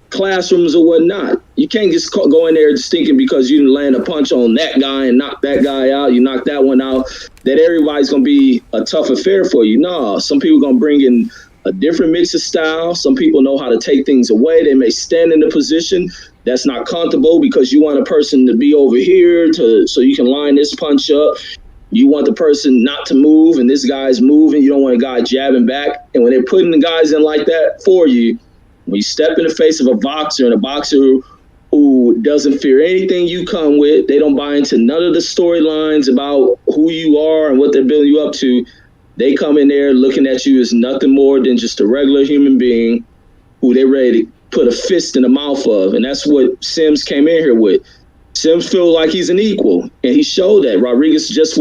classrooms or whatnot. You can't just go in there just thinking because you didn't land a punch on that guy and knock that guy out, you knock that one out, that everybody's going to be a tough affair for you. No, some people are going to bring in a different mix of style. Some people know how to take things away. They may stand in a position that's not comfortable because you want a person to be over here so you can line this punch up. You want the person not to move, and this guy's moving. You don't want a guy jabbing back. And when they're putting the guys in like that for you, when you step in the face of a boxer and a boxer who doesn't fear anything you come with, they don't buy into none of the storylines about who you are and what they're building you up to. They come in there looking at you as nothing more than just a regular human being who they're ready to put a fist in the mouth of. And that's what Sims came in here with. Sims feel like he's an equal, and he showed that. Rodriguez just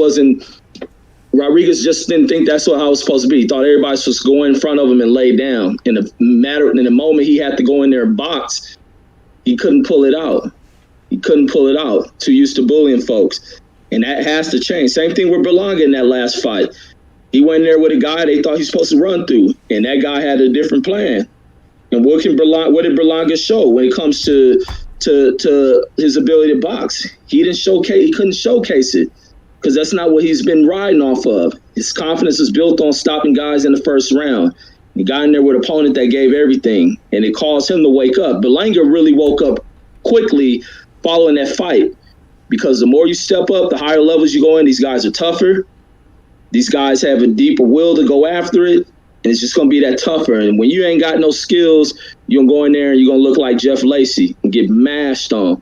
didn't think that's how it was supposed to be. He thought everybody was supposed to go in front of him and lay down. In the moment he had to go in there and box, he couldn't pull it out. Too used to bullying folks. And that has to change. Same thing with Berlanga in that last fight. He went in there with a guy they thought he was supposed to run through, and that guy had a different plan. And what did Berlanga show when it comes to his ability to box? He couldn't showcase it because that's not what he's been riding off of. His confidence is built on stopping guys in the first round. He got in there with an opponent that gave everything, and it caused him to wake up. Berlanga really woke up quickly following that fight because the more you step up, the higher levels you go in, these guys are tougher. These guys have a deeper will to go after it. And it's just going to be that tougher. And when you ain't got no skills, you're going to go in there and you're going to look like Jeff Lacey and get mashed on.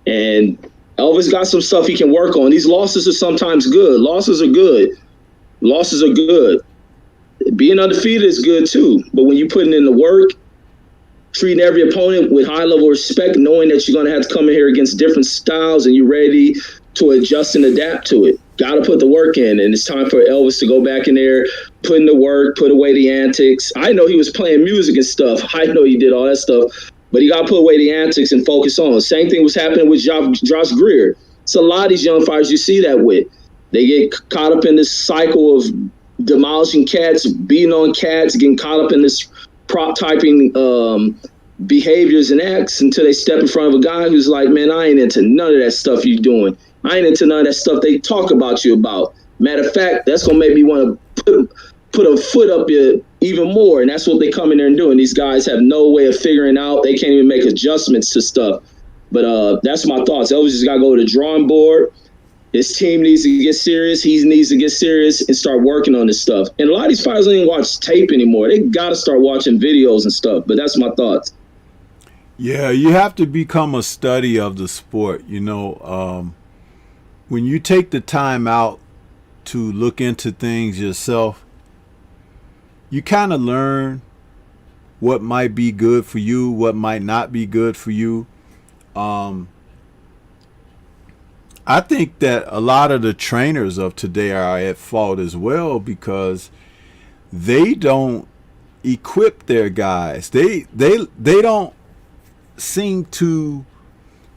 And Elvis got some stuff he can work on. These losses are sometimes good. Losses are good. Being undefeated is good too. But when you're putting in the work treating every opponent with high level of respect, knowing that you're going to have to come in here against different styles and you're ready to adjust and adapt to it. Got to put the work in, and it's time for Elvis to go back in there, put in the work, put away the antics. I know he was playing music and stuff. I know he did all that stuff, but he got to put away the antics and focus on. Same thing was happening with Josh Greer. So a lot of these young fighters you see that with. They get caught up in this cycle of demolishing cats, beating on cats, getting caught up in this prop typing behaviors and acts until they step in front of a guy who's like, man, I ain't into none of that stuff you doing. I ain't into none of that stuff they talk about you about. Matter of fact, that's going to make me want to put a foot up you even more. And that's what they come in there and do. And these guys have no way of figuring out. They can't even make adjustments to stuff. But that's my thoughts. Elvis just got to go to the drawing board. His team needs to get serious. He needs to get serious and start working on this stuff. And a lot of these fighters don't even watch tape anymore. They got to start watching videos and stuff. But that's my thoughts. Yeah, you have to become a study of the sport. You know, when you take the time out to look into things yourself, you kind of learn what might be good for you, what might not be good for you. I think that a lot of the trainers of today are at fault as well because they don't equip their guys. They don't seem to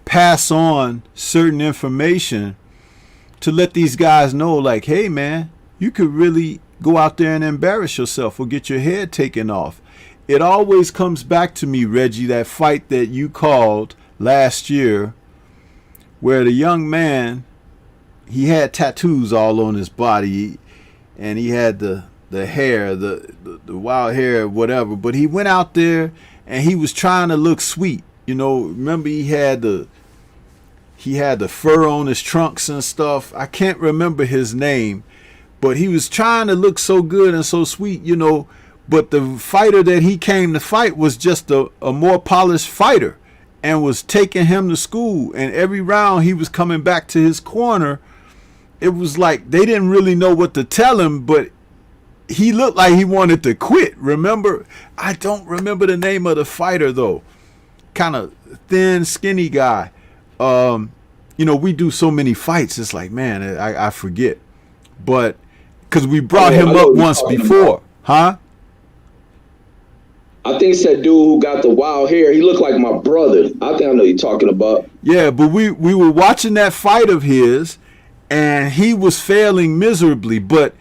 pass on certain information to let these guys know, like, hey, man, you could really go out there and embarrass yourself or get your head taken off. It always comes back to me, Reggie, that fight that you called last year where the young man, he had tattoos all on his body and he had the hair, the wild hair, whatever. But he went out there and he was trying to look sweet. You know, remember he had the fur on his trunks and stuff. I can't remember his name, but he was trying to look so good and so sweet, you know. But the fighter that he came to fight was just a more polished fighter and was taking him to school. And every round he was coming back to his corner. It was like they didn't really know what to tell him, but he looked like he wanted to quit. Remember? I don't remember the name of the fighter, though. Kind of thin, skinny guy. You know, we do so many fights. It's like, man, I forget. But because we brought him up once before. Huh? I think it's that dude who got the wild hair. He looked like my brother. I think I know you're talking about. Yeah, but we were watching that fight of his, and he was failing miserably. But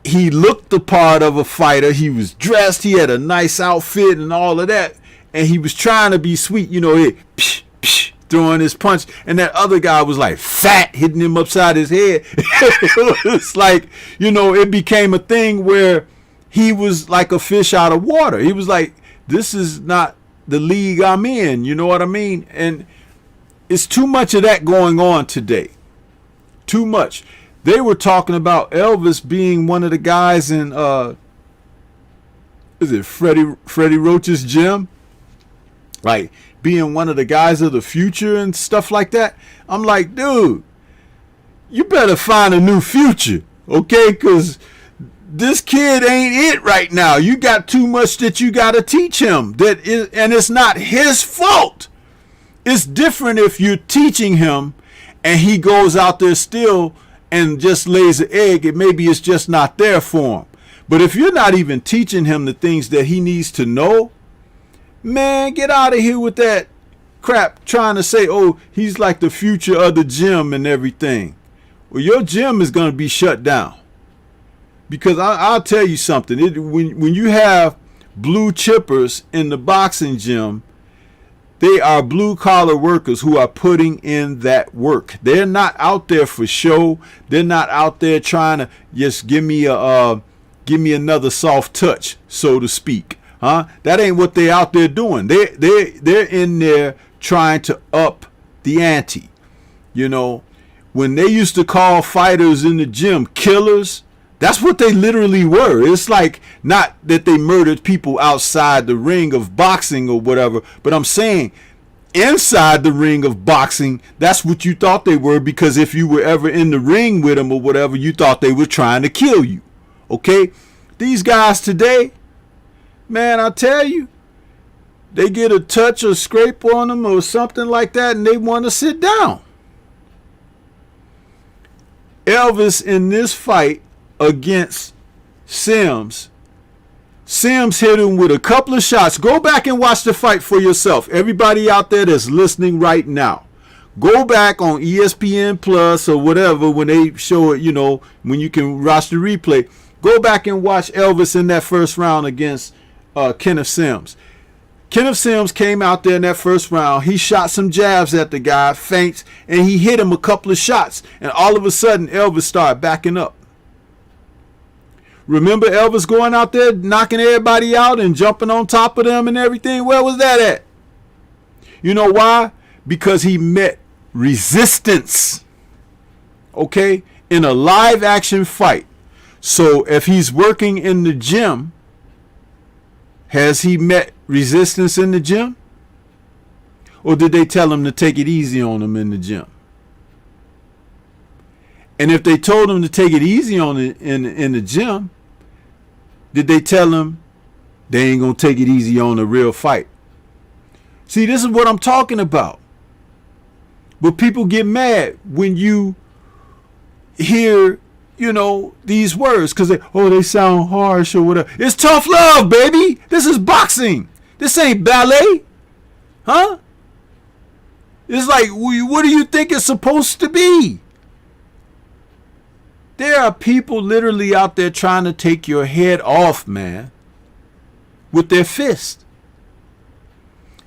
he looked the part of a fighter. He was dressed. He had a nice outfit and all of that. And he was trying to be sweet. You know, he psh, psh, throwing his punch. And that other guy was like fat, hitting him upside his head. It's like, you know, it became a thing where he was like a fish out of water. He was like, this is not the league I'm in. You know what I mean? And it's too much of that going on today. Too much. They were talking about Elvis being one of the guys in, is it Freddie Roach's gym? Like being one of the guys of the future and stuff like that. I'm like, dude, you better find a new future, okay? Because this kid ain't it right now. You got too much that you got to teach him. And it's not his fault. It's different if you're teaching him and he goes out there still and just lays an egg. And maybe it's just not there for him. But if you're not even teaching him the things that he needs to know, man, get out of here with that crap trying to say, oh, he's like the future of the gym and everything. Well, your gym is going to be shut down. Because I'll tell you something. When you have blue chippers in the boxing gym, they are blue-collar workers who are putting in that work. They're not out there for show. They're not out there trying to just give me another soft touch, so to speak. Huh? That ain't what they're out there doing. They're in there trying to up the ante. You know, when they used to call fighters in the gym killers, that's what they literally were. It's like not that they murdered people outside the ring of boxing or whatever, but I'm saying inside the ring of boxing, that's what you thought they were, because if you were ever in the ring with them or whatever, you thought they were trying to kill you. Okay? These guys today, man, I tell you, they get a touch or scrape on them or something like that, and they want to sit down. Elvis in this fight against Sims hit him with a couple of shots. Go back and watch the fight for yourself. Everybody out there that's listening right now, go back on ESPN Plus or whatever when they show it, when you can watch the replay. Go back and watch Elvis in that first round against Kenneth Sims. Kenneth Sims came out there in that first round. He shot some jabs at the guy, feints, and he hit him a couple of shots. And all of a sudden, Elvis started backing up. Remember Elvis going out there knocking everybody out and jumping on top of them and everything? Where was that at? You know why? Because he met resistance, okay, in a live action fight. So if he's working in the gym, has he met resistance in the gym? Or did they tell him to take it easy on him in the gym? And if they told him to take it easy on it in the gym, did they tell him they ain't going to take it easy on a real fight? See, this is what I'm talking about. But people get mad when you hear, these words because they sound harsh or whatever. It's tough love, baby. This is boxing. This ain't ballet. Huh? It's like, what do you think it's supposed to be? There are people literally out there trying to take your head off, man, with their fist.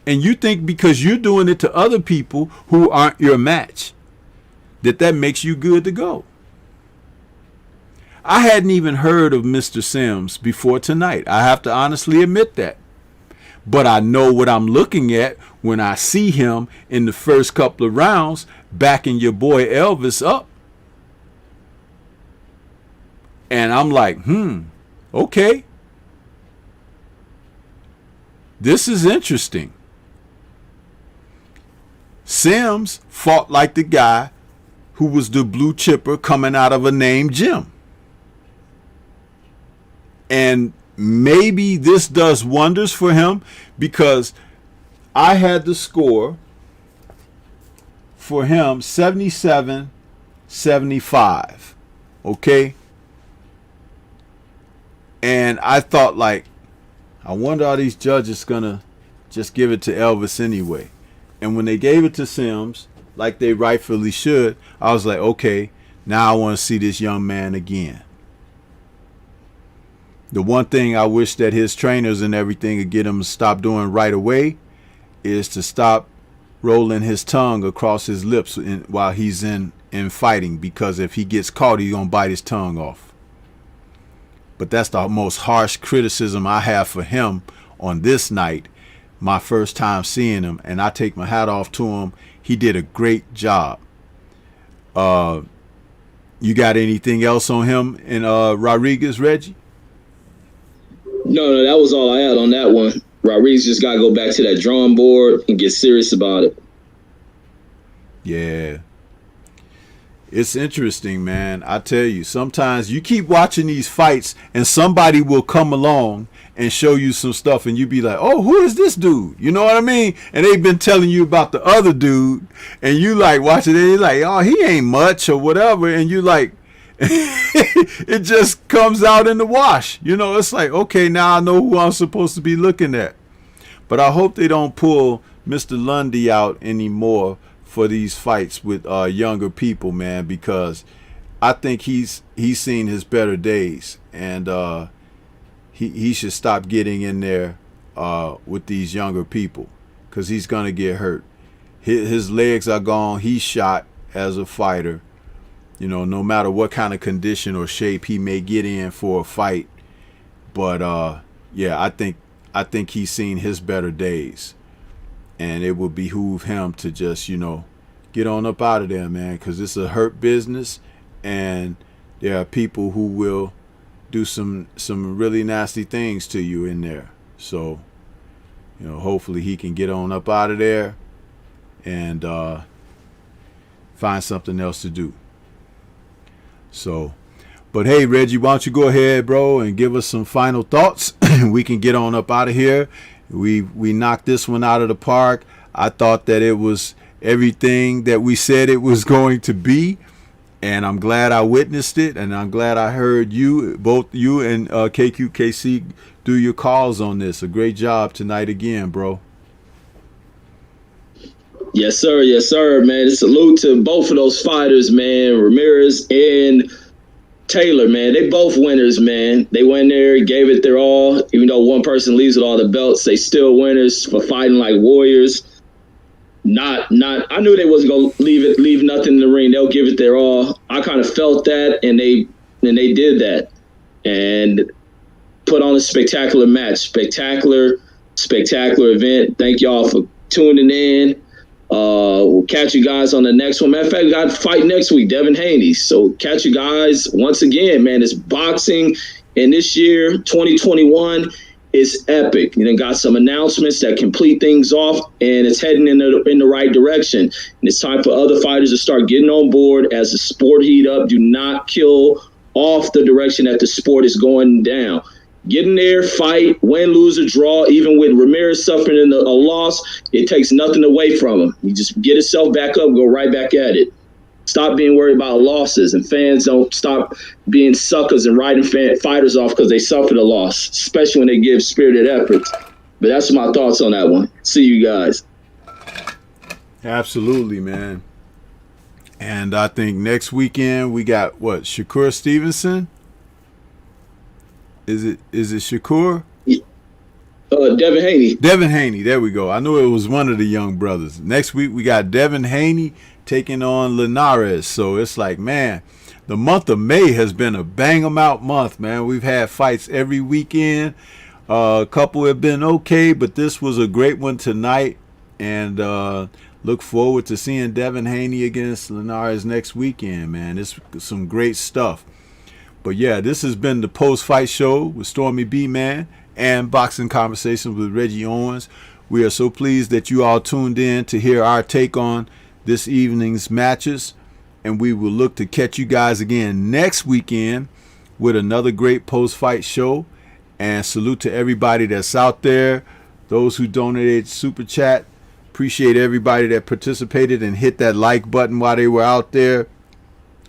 And you think because you're doing it to other people who aren't your match, that makes you good to go. I hadn't even heard of Mr. Sims before tonight. I have to honestly admit that. But I know what I'm looking at when I see him in the first couple of rounds backing your boy Elvis up. And I'm like, okay. This is interesting. Sims fought like the guy who was the blue chipper coming out of a named gym. And maybe this does wonders for him because I had the score for him 77-75. Okay? And I thought, I wonder are these judges going to just give it to Elvis anyway? And when they gave it to Sims, like they rightfully should, I was like, okay, now I want to see this young man again. The one thing I wish that his trainers and everything would get him to stop doing right away is to stop rolling his tongue across his lips while he's in fighting, because if he gets caught, he's going to bite his tongue off. But that's the most harsh criticism I have for him on this night, my first time seeing him, and I take my hat off to him. He did a great job. You got anything else on him and Rodriguez, Reggie? No, that was all I had on that one. Rodriguez just got to go back to that drawing board and get serious about it. Yeah. It's interesting, man. I tell you, sometimes you keep watching these fights and somebody will come along and show you some stuff and you be like, oh, who is this dude? You know what I mean? And they've been telling you about the other dude and you watch it and you're like, oh, he ain't much or whatever. And you it just comes out in the wash. It's like, okay, now I know who I'm supposed to be looking at. But I hope they don't pull Mr. Lundy out anymore for these fights with younger people, man, because I think he's seen his better days, and he should stop getting in there with these younger people because he's gonna get hurt. His legs are gone. He's shot as a fighter. No matter what kind of condition or shape he may get in for a fight, but yeah, I think he's seen his better days. And it would behoove him to just, get on up out of there, man, because it's a hurt business, and there are people who will do some really nasty things to you in there. So, hopefully he can get on up out of there and find something else to do. So, but hey, Reggie, why don't you go ahead, bro, and give us some final thoughts. We can get on up out of here. We knocked this one out of the park. I thought that it was everything that we said it was going to be, and I'm glad I witnessed it, and I'm glad I heard you, both you and KQKC, do your calls on this. A great job tonight again, bro. Yes, sir, man. Salute to both of those fighters, man. Ramirez and Taylor, man. They both winners, man. They went there, gave it their all. Even though one person leaves with all the belts, they still winners for fighting like warriors. I knew they wasn't gonna leave nothing in the ring. They'll give it their all. I kind of felt that, and they did that, and put on a spectacular match, spectacular event. Thank y'all for tuning in. We'll catch you guys on the next one. Matter of fact, we got a fight next week, Devin Haney. So catch you guys once again, man. It's boxing, and this year, 2021, is epic. You know, got some announcements that complete things off, and it's heading in the right direction. And it's time for other fighters to start getting on board as the sport heat up. Do not kill off the direction that the sport is going down. Get in there, fight, win, lose, or draw. Even with Ramirez suffering a loss, it takes nothing away from him. You just get yourself back up, go right back at it. Stop being worried about losses, and fans don't stop being suckers and writing fighters off because they suffered a loss, especially when they give spirited efforts. But that's my thoughts on that one. See you guys. Absolutely, man. And I think next weekend we got what, Shakur Stevenson? Is it Shakur? Devin Haney. Devin Haney. There we go. I knew it was one of the young brothers. Next week we got Devin Haney taking on Linares. So it's like, man, the month of May has been a bang 'em out month, man. We've had fights every weekend. A couple have been okay, but this was a great one tonight. And look forward to seeing Devin Haney against Linares next weekend, man. It's some great stuff. But yeah, this has been the post-fight show with Stormy B-Man and Boxing Conversations with Reggie Owens. We are so pleased that you all tuned in to hear our take on this evening's matches. And we will look to catch you guys again next weekend with another great post-fight show. And salute to everybody that's out there, those who donated Super Chat. Appreciate everybody that participated and hit that like button while they were out there.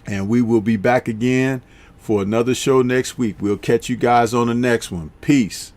And we will be back again for another show next week. We'll catch you guys on the next one. Peace.